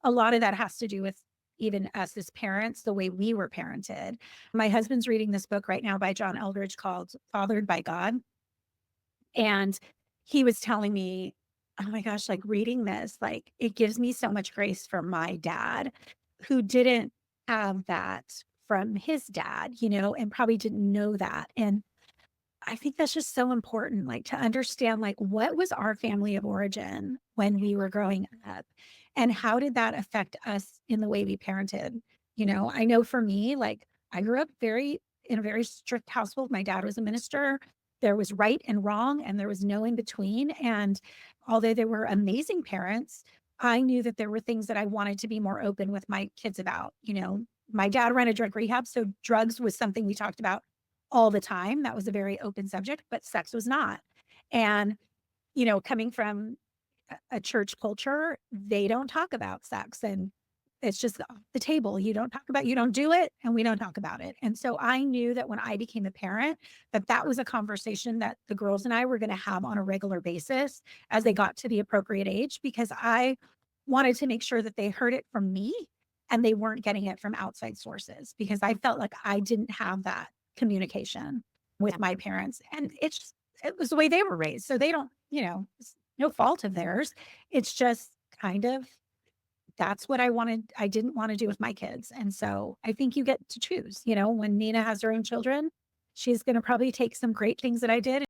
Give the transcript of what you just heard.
A lot of that has to do with even us as parents, the way we were parented. My husband's reading this book right now by John Eldridge called Fathered by God. And he was telling me, oh my gosh, like reading this, like it gives me so much grace for my dad who didn't have that from his dad, and probably didn't know that. And I think that's just so important, like to understand, like, what was our family of origin when we were growing up and how did that affect us in the way we parented? I know for me, like, I grew up in a very strict household. My dad was a minister. There was right and wrong, and there was no in between. And although they were amazing parents, I knew that there were things that I wanted to be more open with my kids about. My dad ran a drug rehab. So drugs was something we talked about all the time. That was a very open subject, but sex was not. And, coming from a church culture, they don't talk about sex and it's just off the table. You don't do it and we don't talk about it. And so I knew that when I became a parent, that was a conversation that the girls and I were going to have on a regular basis as they got to the appropriate age, because I wanted to make sure that they heard it from me and they weren't getting it from outside sources, because I felt like I didn't have that communication with my parents. And it was the way they were raised. So they don't, it's no fault of theirs. It's just kind of that's what I didn't want to do with my kids. And so I think you get to choose, when Nina has her own children, she's going to probably take some great things that I did